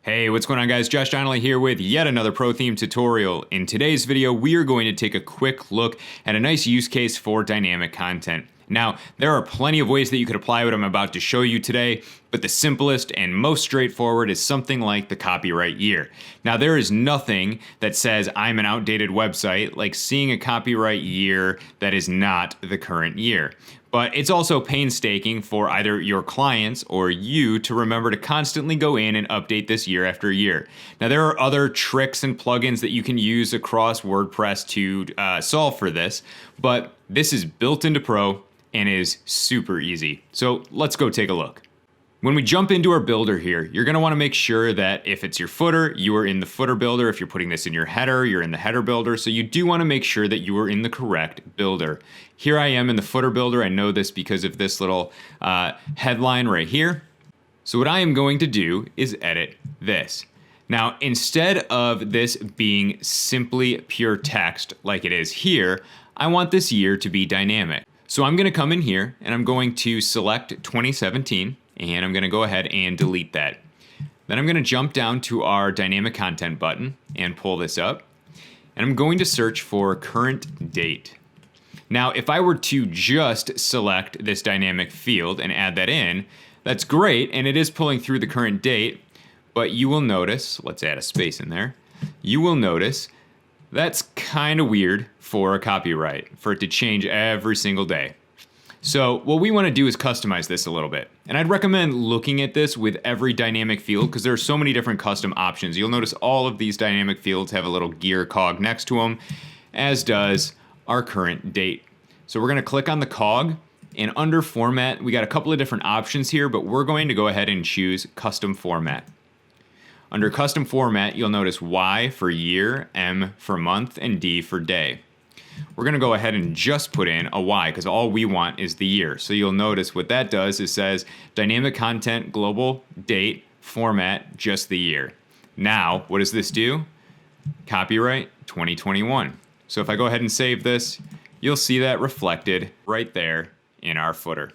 Hey, what's going on guys? Josh Donnelly here with yet another ProTheme tutorial. In today's video, we are going to take a quick look at a nice use case for dynamic content. Now, there are plenty of ways that you could apply what I'm about to show you today, but the simplest and most straightforward is something like the copyright year. Now, there is nothing that says I'm an outdated website like seeing a copyright year that is not the current year. But it's also painstaking for either your clients or you to remember to constantly go in and update this year after year. Now, there are other tricks and plugins that you can use across WordPress to solve for this, but this is built into Pro and is super easy. So let's go take a look. When we jump into our builder here, you're gonna wanna make sure that if it's your footer, you are in the footer builder. If you're putting this in your header, you're in the header builder. So you do wanna make sure that you are in the correct builder. Here I am in the footer builder. I know this because of this little headline right here. So what I am going to do is edit this. Now, instead of this being simply pure text like it is here, I want this year to be dynamic. So I'm gonna come in here and I'm going to select 2017 and I'm gonna go ahead and delete that. Then I'm gonna jump down to our dynamic content button and pull this up. And I'm going to search for current date. Now, if I were to just select this dynamic field and add that in, that's great, and it is pulling through the current date, but you will notice, let's add a space in there, you will notice that's kind of weird for a copyright, for it to change every single day. So what we want to do is customize this a little bit. And I'd recommend looking at this with every dynamic field because there are so many different custom options. You'll notice all of these dynamic fields have a little gear cog next to them, as does our current date. So we're going to click on the cog, and under format, we got a couple of different options here, but we're going to go ahead and choose custom format. Under custom format, you'll notice Y for year, M for month, and D for day. We're gonna go ahead and just put in a Y because all we want is the year. So you'll notice what that does is says dynamic content, global, date, format, just the year. Now, what does this do? Copyright 2021. So if I go ahead and save this, you'll see that reflected right there in our footer.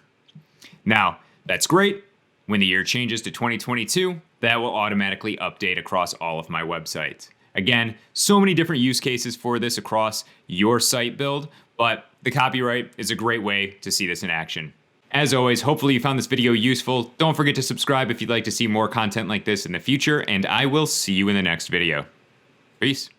Now, that's great. When the year changes to 2022, that will automatically update across all of my websites. Again, so many different use cases for this across your site build, but the copyright is a great way to see this in action. As always, hopefully you found this video useful. Don't forget to subscribe if you'd like to see more content like this in the future, and I will see you in the next video. Peace.